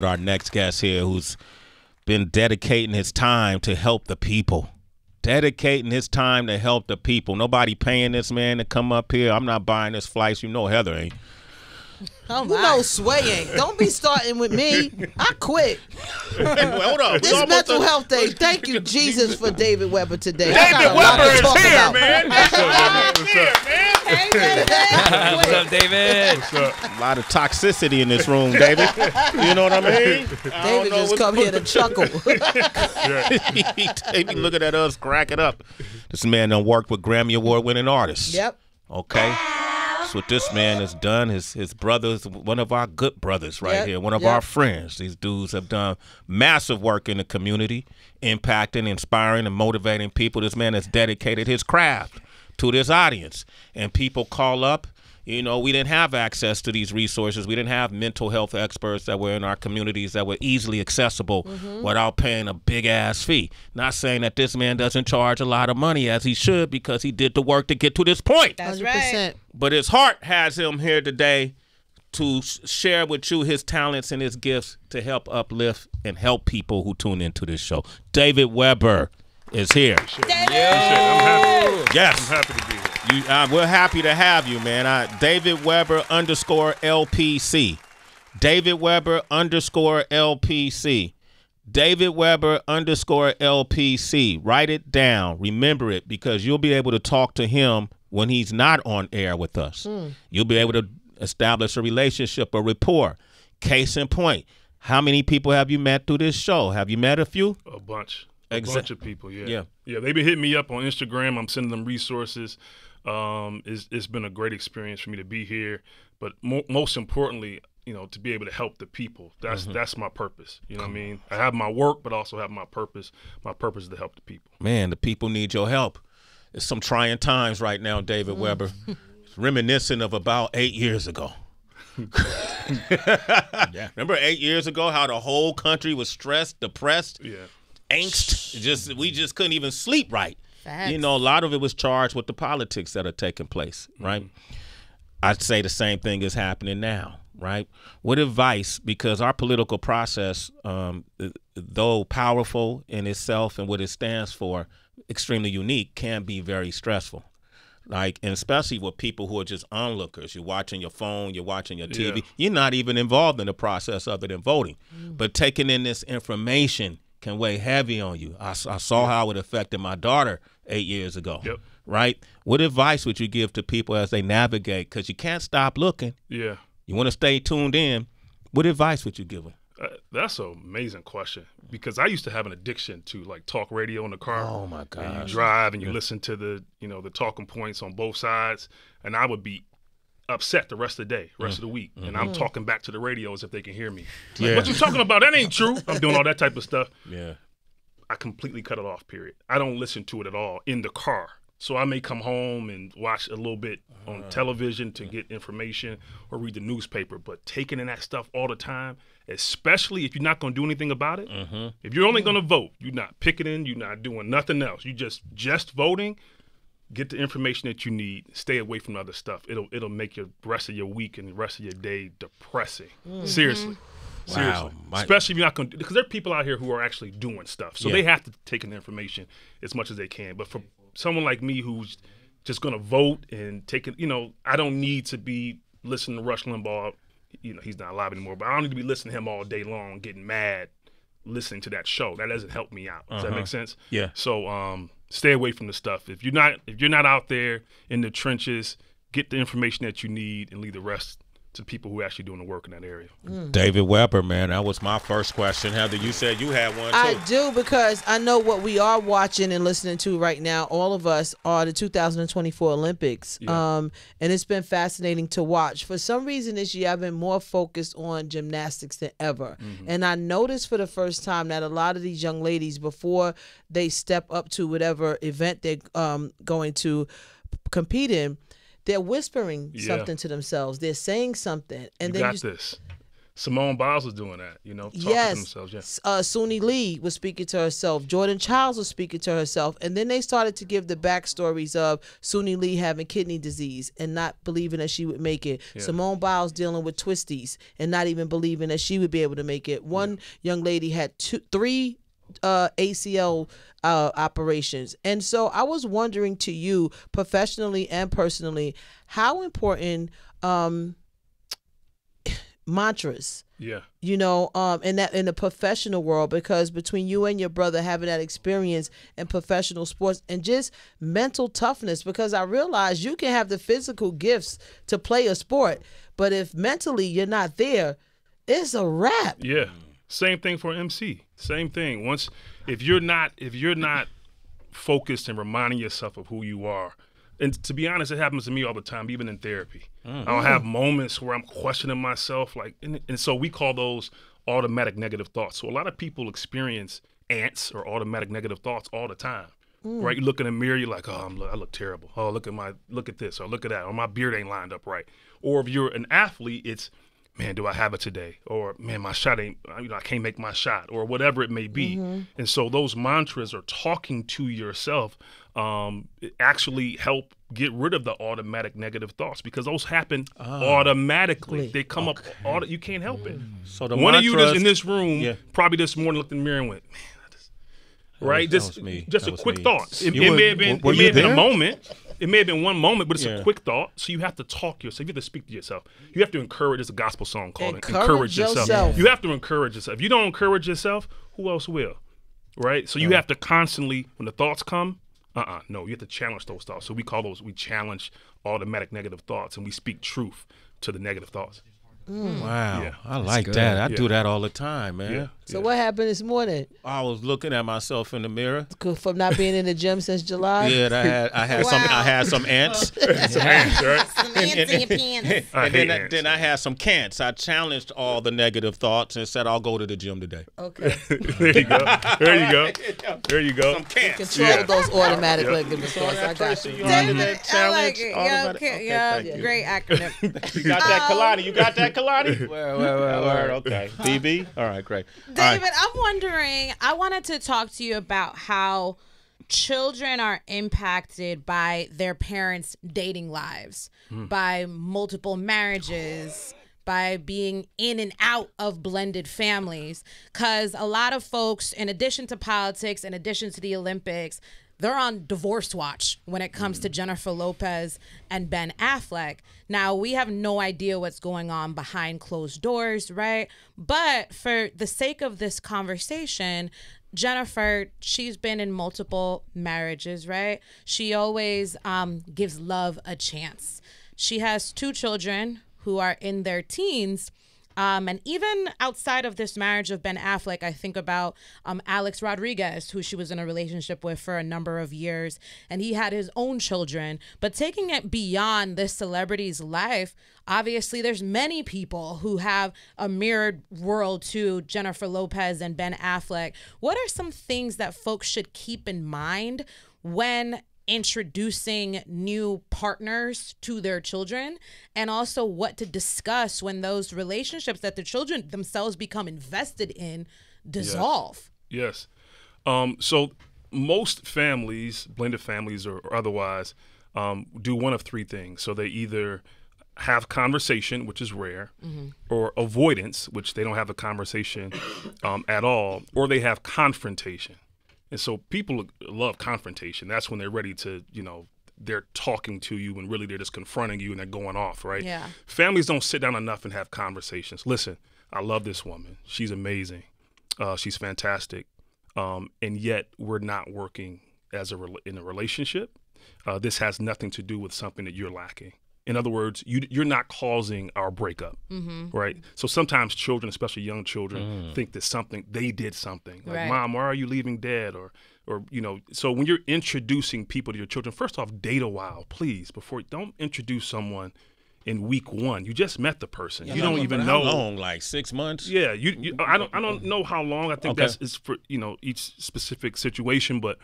Our next guest here who's been dedicating his time to help the people. Dedicating his time to help the people. Nobody paying this man to come up here. I'm not buying this flights. You know Heather ain't. Oh my. You know Sway ain't. Don't be starting with me. I quit. Hold on. This mental health day. Thank you, Jesus, for David Webber today. David Webber is here, man. What's up, man? Hey, David. What's up, David? What's up? A lot of toxicity in this room, David. You know what I mean? David just come here to chuckle. He be looking at us, cracking up. This man done worked with Grammy Award-winning artists. Yep. Okay. That's what this man has done. His brother's one of our good brothers right here, one of our friends. These dudes have done massive work in the community, impacting, inspiring, and motivating people. This man has dedicated his craft to this audience. And people call up. You know, we didn't have access to these resources. We didn't have mental health experts that were in our communities that were easily accessible without paying a big-ass fee. Not saying that this man doesn't charge a lot of money, as he should, because he did the work to get to this point. That's 100%. Right. But his heart has him here today to share with you his talents and his gifts to help uplift and help people who tune into this show. David Webber is here. Yes. I'm happy to be here. We're happy to have you, man. David Webber _LPC. David Webber _LPC. David Webber _LPC. Write it down. Remember it, because you'll be able to talk to him when he's not on air with us. You'll be able to establish a relationship, a rapport. Case in point, how many people have you met through this show? Have you met a few? A bunch. A bunch of people, yeah. Yeah, they've been hitting me up on Instagram. I'm sending them resources. It's been a great experience for me to be here. But most importantly, you know, to be able to help the people. That's my purpose. You know what I mean? I have my work, but also have my purpose. My purpose is to help the people. Man, the people need your help. It's some trying times right now, David Webber. It's reminiscent of about 8 years ago. Remember 8 years ago how the whole country was stressed, depressed, angst? We just couldn't even sleep right. Facts. You know, a lot of it was charged with the politics that are taking place, right? I'd say the same thing is happening now, right? What advice, because our political process, though powerful in itself and what it stands for, extremely unique, can be very stressful. Like, and especially with people who are just onlookers. You're watching your phone, you're watching your TV. You're not even involved in the process other than voting. But taking in this information can weigh heavy on you. I saw how it affected my daughter 8 years ago, right? What advice would you give to people as they navigate? Because you can't stop looking. Yeah. You want to stay tuned in. What advice would you give them? That's an amazing question, because I used to have an addiction to like talk radio in the car. Oh my God! And you drive and you listen to the the talking points on both sides, and I would be upset the rest of the day, rest of the week, and I'm talking back to the radio as if they can hear me. Like, what you talking about? That ain't true. I'm doing all that type of stuff. Yeah. I completely cut it off. Period. I don't listen to it at all in the car. So I may come home and watch a little bit on television to get information or read the newspaper, but taking in that stuff all the time, especially if you're not going to do anything about it, if you're only going to vote, you're not picketing, you're not doing nothing else, you just voting, get the information that you need, stay away from other stuff. It'll make the rest of your week and the rest of your day depressing. Seriously. Seriously. Wow. Especially if you're not going to, because there are people out here who are actually doing stuff. So they have to take in the information as much as they can. But for someone like me who's just going to vote and take it, I don't need to be listening to Rush Limbaugh. He's not alive anymore, but I don't need to be listening to him all day long, getting mad, listening to that show. That doesn't help me out. Does that make sense? Yeah. So stay away from the stuff. If you're not out there in the trenches, get the information that you need and leave the rest to people who are actually doing the work in that area. David Webber, man, that was my first question. Heather, you said you had one too. I do, because I know what we are watching and listening to right now, all of us, are the 2024 Olympics. And it's been fascinating to watch. For some reason this year, I've been more focused on gymnastics than ever. And I noticed for the first time that a lot of these young ladies, before they step up to whatever event they're going to compete in, they're whispering something to themselves. They're saying something, and you got this. Simone Biles was doing that, talking to themselves. Yeah. Suni Lee was speaking to herself. Jordan Childs was speaking to herself. And then they started to give the backstories of Suni Lee having kidney disease and not believing that she would make it. Yeah. Simone Biles dealing with twisties and not even believing that she would be able to make it. One young lady had three ACL operations. And so I was wondering to you, professionally and personally, how important mantras, in the professional world, because between you and your brother having that experience in professional sports and just mental toughness, because I realize you can have the physical gifts to play a sport, but if mentally you're not there, it's a wrap. Yeah. Same thing for MC. Same thing. If you're not focused and reminding yourself of who you are, and to be honest, it happens to me all the time, even in therapy. I'll have moments where I'm questioning myself, and so we call those automatic negative thoughts. So a lot of people experience ants or automatic negative thoughts all the time, right? You look in the mirror, you're like, oh, I look terrible. Oh, look at this, or look at that, or my beard ain't lined up right. Or if you're an athlete, it's, man, do I have it today? Or, man, my shot ain't, I can't make my shot, or whatever it may be. And so those mantras are talking to yourself. It actually help get rid of the automatic negative thoughts, because those happen automatically. They come up, you can't help it. So one of you that's in this room probably this morning looked in the mirror and went, man, right? Just a quick thought. It may have been a moment. It may have been one moment, but it's a quick thought. So you have to talk yourself. You have to speak to yourself. You have to encourage. There's a gospel song called Encourage Yourself. You have to encourage yourself. If you don't encourage yourself, who else will? Right? So you have to constantly, when the thoughts come, no, you have to challenge those thoughts. So we challenge automatic negative thoughts, and we speak truth to the negative thoughts. Wow, yeah. I like that. I do that all the time, man. Yeah. So what happened this morning? I was looking at myself in the mirror from not being in the gym since July. Yeah, I had some ants. Some ants, right? Some ants in your pants. And then I had some cants. I challenged all the negative thoughts and said, I'll go to the gym today. Okay. There you go. Some cants. Control those automatic negative thoughts. I got you. David, I like it. Great acronym. You got that, Kalani? You got that, Kalani? Well. Okay. BB? All right, great. David, I'm wondering, I wanted to talk to you about how children are impacted by their parents' dating lives, by multiple marriages, by being in and out of blended families. Because a lot of folks, in addition to politics, in addition to the Olympics, they're on divorce watch when it comes to Jennifer Lopez and Ben Affleck. Now, we have no idea what's going on behind closed doors, right? But for the sake of this conversation, Jennifer, she's been in multiple marriages, right? She always gives love a chance. She has 2 children who are in their teens. And even outside of this marriage of Ben Affleck, I think about Alex Rodriguez, who she was in a relationship with for a number of years, and he had his own children. But taking it beyond this celebrity's life, obviously there's many people who have a mirrored world to Jennifer Lopez and Ben Affleck. What are some things that folks should keep in mind when introducing new partners to their children, and also what to discuss when those relationships that the children themselves become invested in dissolve? Yes. So most families, blended families or otherwise, do one of 3 things. So they either have conversation, which is rare, or avoidance, which they don't have a conversation at all, or they have confrontation. And so people love confrontation. That's when they're ready to, they're talking to you and really they're just confronting you and they're going off, right? Yeah. Families don't sit down enough and have conversations. Listen, I love this woman. She's amazing. She's fantastic. And yet we're not working in a relationship. This has nothing to do with something that you're lacking. In other words, you're not causing our breakup, right? So sometimes children, especially young children, think that they did something. Like, right. Mom, why are you leaving Dad? Or so when you're introducing people to your children, first off, date a while, please. Don't introduce someone in week 1. You just met the person. Yeah, you don't even know how long, like 6 months. Yeah, I don't know how long. I think is for each specific situation, but.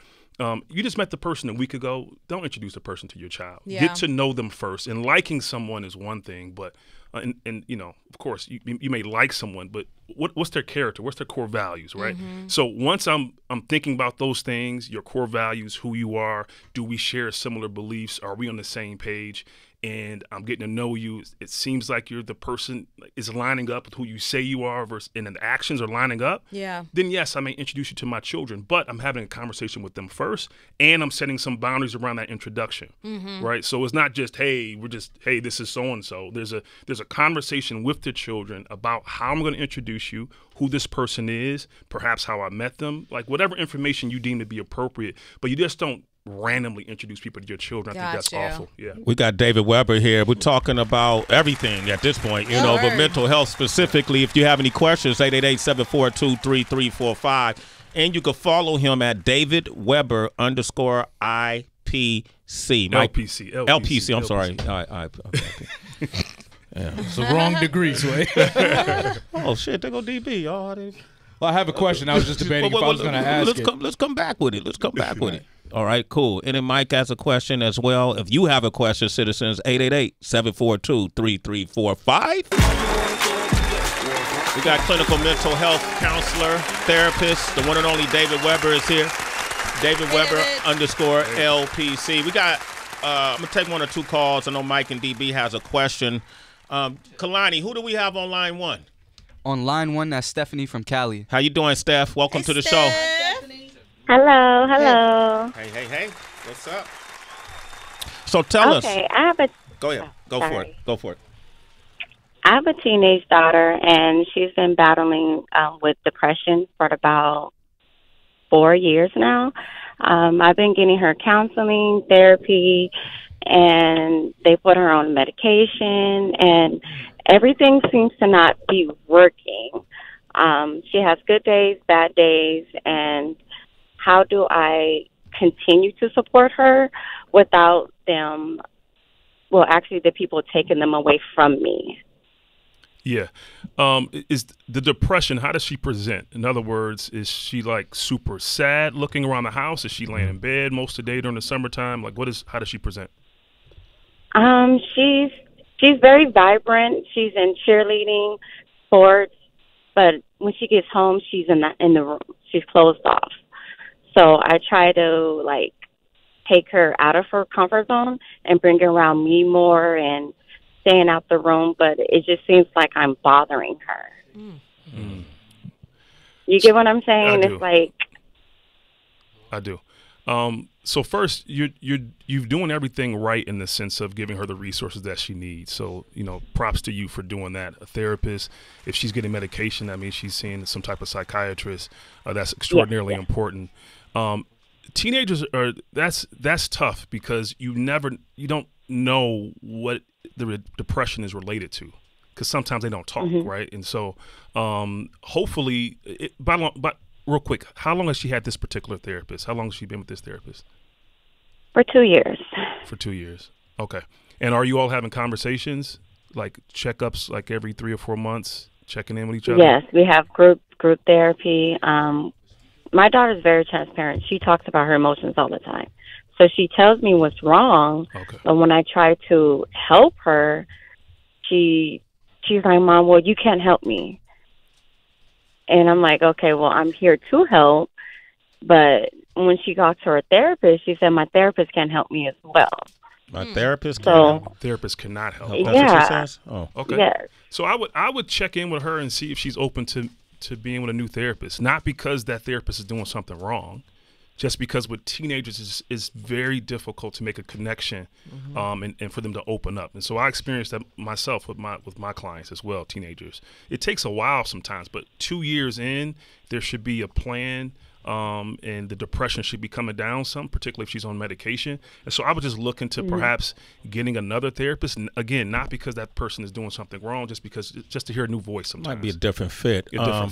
You just met the person a week ago. Don't introduce the person to your child. Yeah. Get to know them first. And liking someone is one thing, but and of course, you may like someone, but what's their character? What's their core values, right? So once I'm thinking about those things, your core values, who you are, do we share similar beliefs? Are we on the same page? And I'm getting to know you. It seems like you're the person is lining up with who you say you are, and the actions are lining up. Yeah. Then yes, I may introduce you to my children, but I'm having a conversation with them first, and I'm setting some boundaries around that introduction, right? So it's not just hey, this is so and so. There's a conversation with the children about how I'm going to introduce you, who this person is, perhaps how I met them, like whatever information you deem to be appropriate. But you just don't randomly introduce people to your children. I think that's awful. Yeah. We got David Webber here. We're talking about everything at this point, but mental health specifically. If you have any questions, 888-742-3345. And you can follow him at David Webber _IPC. LPC. I'm sorry. Yeah. It's the wrong degree, Sway. Oh, shit. There go DB, y'all. Well, I have a question. I was just debating if I was going to ask it. Let's come back with it. All right, cool. And then Mike has a question as well. If you have a question, citizens, 888-742-3345. We got clinical mental health counselor, therapist. The one and only David Webber is here. David Webber _LPC. We got, I'm going to take 1 or 2 calls. I know Mike and DB has a question. Kalani, who do we have on line 1? On line 1, that's Stephanie from Cali. How you doing, Steph? Welcome to the show. Hello. Hey. What's up? So tell us. Okay, I have a... Go ahead. Go for it. I have a teenage daughter, and she's been battling with depression for about 4 years now. I've been getting her counseling, therapy, and they put her on medication, and everything seems to not be working. She has good days, bad days, and how do I continue to support her without them, the people taking them away from me? Yeah. Is the depression, how does she present? In other words, is she like super sad looking around the house? Is she laying in bed most of the day during the summertime? Like how does she present? She's very vibrant. She's in cheerleading, sports, but when she gets home, she's in the room. She's closed off. So I try to take her out of her comfort zone and bring her around me more and staying out the room, but it just seems like I'm bothering her. You get what I'm saying? It's like I do. So first, you're doing everything right in the sense of giving her the resources that she needs. So props to you for doing that. A therapist, if she's getting medication, that means she's seeing some type of psychiatrist. That's extraordinarily important. Teenagers that's tough because you don't know what the depression is related to, because sometimes they don't talk, right? And so hopefully, but real quick, how long has she had this particular therapist? How long has she been with this therapist? For 2 years. For 2 years. Okay. And are you all having conversations, like checkups, like every 3 or 4 months, checking in with each other? Yes, we have group therapy. My daughter's very transparent. She talks about her emotions all the time. So she tells me what's wrong, but when I try to help her, she's like, Mom, well, you can't help me. And I'm like, okay, well, I'm here to help. But when she got to her therapist, she said, my therapist can't help me as well. My therapist cannot help. Yeah. That's what she says? Oh. Okay. Yes. So I would check in with her and see if she's open to being with a new therapist. Not because that therapist is doing something wrong, just because with teenagers is very difficult to make a connection, and for them to open up. And so I experienced that myself with my clients as well, teenagers. It takes a while sometimes, but 2 years in, there should be a plan. And the depression should be coming down some, particularly if she's on medication. And so I would just look into perhaps getting another therapist. And again, not because that person is doing something wrong, just to hear a new voice sometimes. Might be a different fit. Yeah.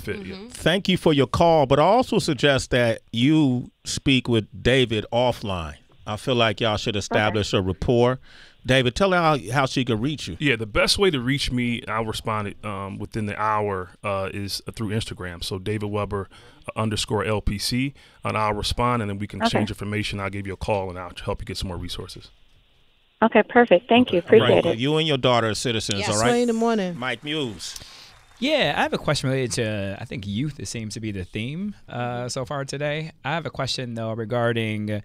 Thank you for your call, but I also suggest that you speak with David offline. I feel like y'all should establish a rapport. David, tell her how she can reach you. Yeah, the best way to reach me, I'll respond within the hour, is through Instagram. So David Webber _LPC, and I'll respond, and then we can exchange information. I'll give you a call, and I'll help you get some more resources. Okay, perfect. Thank you. Appreciate it. You and your daughter are citizens, yes. all right? In the morning. Mike Muse. Yeah, I have a question related to, I think, youth. It seems to be the theme so far today. I have a question, though, regarding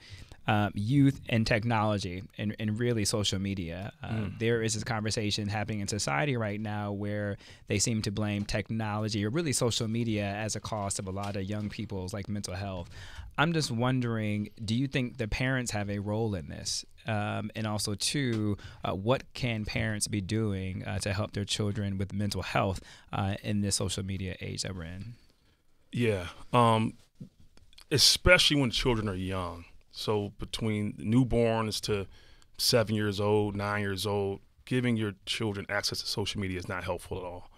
youth and technology and really social media. There is this conversation happening in society right now where they seem to blame technology or really social media as a cause of a lot of young people's mental health. I'm just wondering, do you think the parents have a role in this? And also, too, what can parents be doing to help their children with mental health in this social media age that we're in? Yeah, especially when children are young. So between newborns to 7 years old, 9 years old, giving your children access to social media is not helpful at all.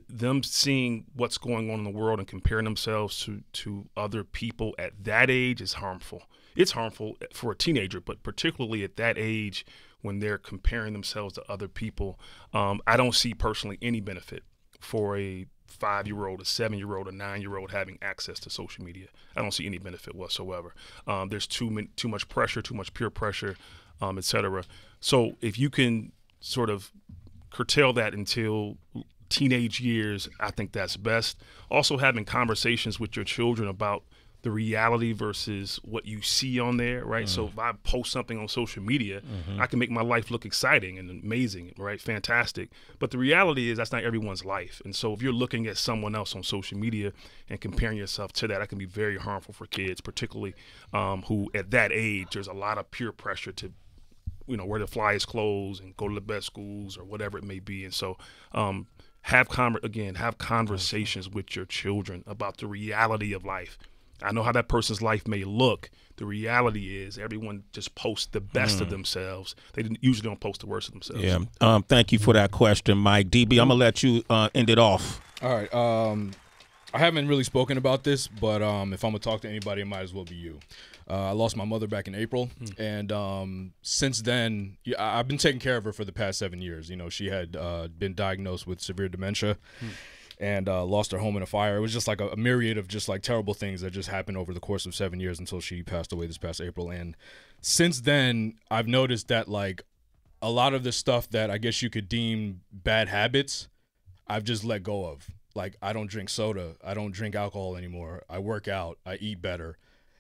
Them seeing what's going on in the world and comparing themselves to other people at that age is harmful. It's harmful for a teenager, but particularly at that age when they're comparing themselves to other people, I don't see personally any benefit for a 5-year-old, a 7-year-old, a 9-year-old having access to social media. I don't see any benefit whatsoever. There's too much pressure, too much peer pressure, et cetera. So if you can sort of curtail that until teenage years, I think that's best. Also having conversations with your children about the reality versus what you see on there, right? So if I post something on social media, I can make my life look exciting and amazing, right? Fantastic. But the reality is that's not everyone's life. And so if you're looking at someone else on social media and comparing yourself to that can be very harmful for kids, particularly who at that age, there's a lot of peer pressure to, wear the flyest clothes and go to the best schools or whatever it may be. And so have conversations with your children about the reality of life. I know how that person's life may look. The reality is everyone just posts the best of themselves. They usually don't post the worst of themselves. Yeah. Thank you for that question, Mike. DB, I'm going to let you end it off. All right. I haven't really spoken about this, but if I'm going to talk to anybody, it might as well be you. I lost my mother back in April, and since then, I've been taking care of her for the past 7 years. She had been diagnosed with severe dementia. And lost her home in a fire. It was just like a myriad of just terrible things that just happened over the course of 7 years until she passed away this past April. And since then, I've noticed that a lot of the stuff that I guess you could deem bad habits, I've just let go of. I don't drink soda. I don't drink alcohol anymore. I work out. I eat better.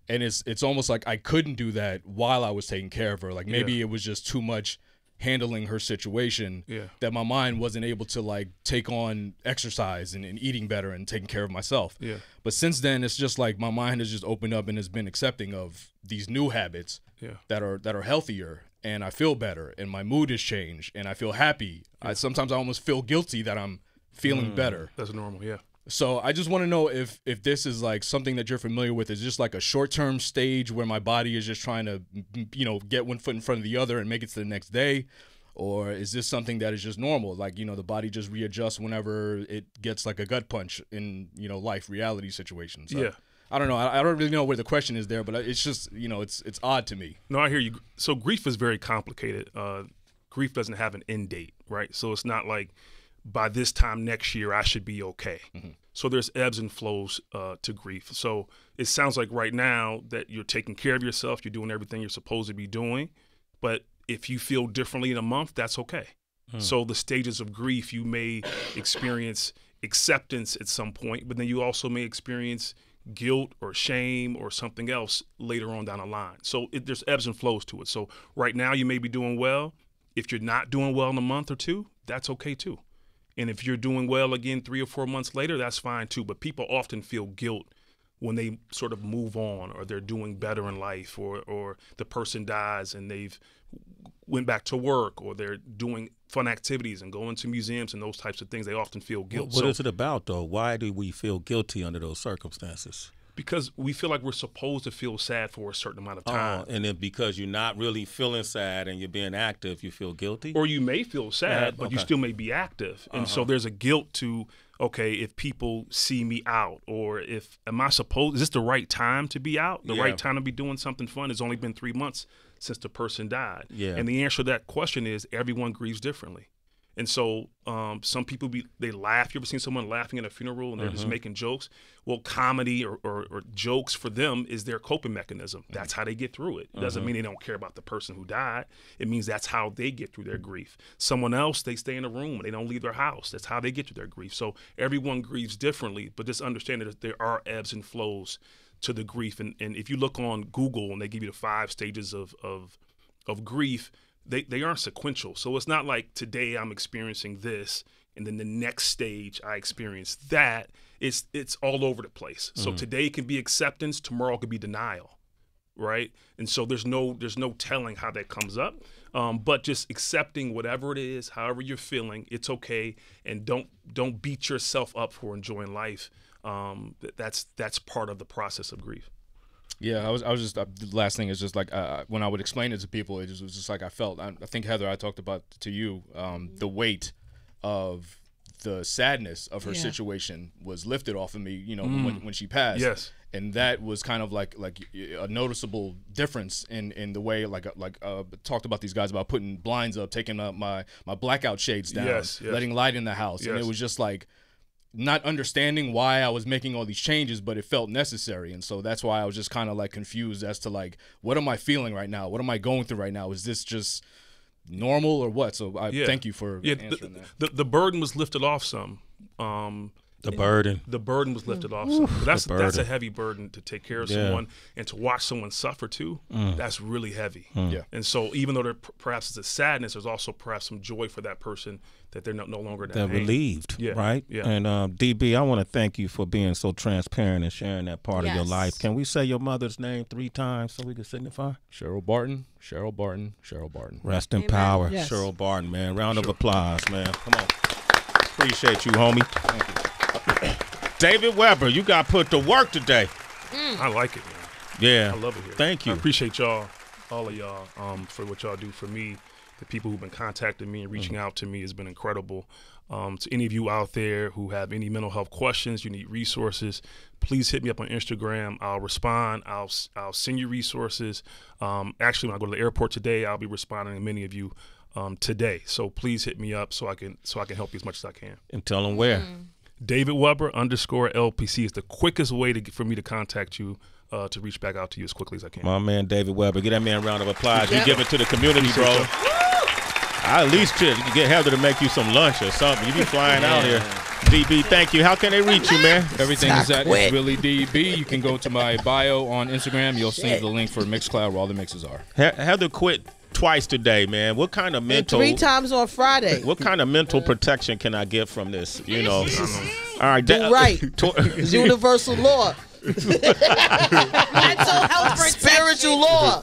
And it's almost like I couldn't do that while I was taking care of her. Maybe it was just too much handling her situation that my mind wasn't able to take on exercise and eating better and taking care of myself. But since then, it's just my mind has just opened up and has been accepting of these new habits that are healthier, and I feel better and my mood has changed and I feel happy. Sometimes I almost feel guilty that I'm feeling better. That's normal. So I just want to know if this is something that you're familiar with. Is just a short-term stage where my body is just trying to, get one foot in front of the other and make it to the next day? Or is this something that is just normal? The body just readjusts whenever it gets a gut punch in, reality situations. So, I don't know. I don't really know where the question is there, but it's just, it's odd to me. No, I hear you. So grief is very complicated. Grief doesn't have an end date, right? So it's not by this time next year I should be okay. So there's ebbs and flows to grief. So it sounds like right now that you're taking care of yourself, you're doing everything you're supposed to be doing, but if you feel differently in a month, that's okay. So the stages of grief, you may experience acceptance at some point, but then you also may experience guilt or shame or something else later on down the line. So there's ebbs and flows to it. So right now you may be doing well. If you're not doing well in a month or two, that's okay too. And if you're doing well again 3 or 4 months later, that's fine too. But people often feel guilt when they sort of move on or they're doing better in life or the person dies and they've went back to work or they're doing fun activities and going to museums and those types of things. They often feel guilt. What is it about, though? Why do we feel guilty under those circumstances? Because we feel like we're supposed to feel sad for a certain amount of time. And then because you're not really feeling sad and you're being active, you feel guilty? Or you may feel sad, but you still may be active. And so there's a guilt to, okay, if people see me out or is this the right time to be out? The right time to be doing something fun? It's only been 3 months. since the person died? Yeah. And the answer to that question is everyone grieves differently. And so some people, they laugh. You ever seen someone laughing at a funeral and they're just making jokes? Well, comedy or jokes for them is their coping mechanism. That's how they get through it. It doesn't mean they don't care about the person who died. It means that's how they get through their grief. Someone else, they stay in a room and they don't leave their house. That's how they get through their grief. So everyone grieves differently, but just understand that there are ebbs and flows to the grief. And if you look on Google and they give you the 5 stages of grief, they aren't sequential. So it's not like today I'm experiencing this and then the next stage I experience that. It's all over the place. So today can be acceptance, tomorrow could be denial, right? And so there's no telling how that comes up. But just accepting whatever it is, however you're feeling, it's okay, and don't beat yourself up for enjoying life. That's part of the process of grief. Yeah, I was just the last thing is just like when I would explain it to people, it was just like I felt. I think Heather, I talked about to you the weight of the sadness of her situation was lifted off of me. You know, when she passed. Yes. And that was kind of like a noticeable difference in the way like talked about these guys about putting blinds up, taking up my blackout shades down, letting light in the house, and it was just like not understanding why I was making all these changes, but it felt necessary. And so that's why I was just kind of like confused as to like, what am I feeling right now? What am I going through right now? Is this just normal or what? So I thank you for answering that. The burden was lifted off some. The burden was lifted off some. That's a heavy burden to take care of someone and to watch someone suffer too. That's really heavy. Yeah. And so even though there perhaps is a sadness, there's also perhaps some joy for that person that they're no longer in that pain. Relieved, right? Yeah. And DB, I want to thank you for being so transparent and sharing that part of your life. Can we say your mother's name 3 times so we can signify? Cheryl Barton, Cheryl Barton, Cheryl Barton. Rest in power, Cheryl Barton, man. Round of applause, man. Come on. Appreciate you, homie. Thank you. David Webber, you got put to work today. I like it, man. Yeah. I love it here. Thank you. I appreciate y'all, all of y'all, for what y'all do for me. The people who've been contacting me and reaching out to me has been incredible. To any of you out there who have any mental health questions, you need resources, please hit me up on Instagram. I'll respond. I'll send you resources. Actually, when I go to the airport today, I'll be responding to many of you today. So please hit me up so I can help you as much as I can. And tell them where. David Webber _LPC is the quickest way for me to contact you, to reach back out to you as quickly as I can. My man, David Webber. Give that man a round of applause. You give it to the community, bro. I at least get Heather to make you some lunch or something. You be flying out here. DB, thank you. How can they reach you, man? Everything is at It's Really DB. You can go to my bio on Instagram. You'll see the link for Mixcloud where all the mixes are. Heather quit twice today, man. What kind of mental? And 3 times on Friday. What kind of mental protection can I get from this? You know. All right. Do right. It's universal law. Mental health protection. Spiritual law.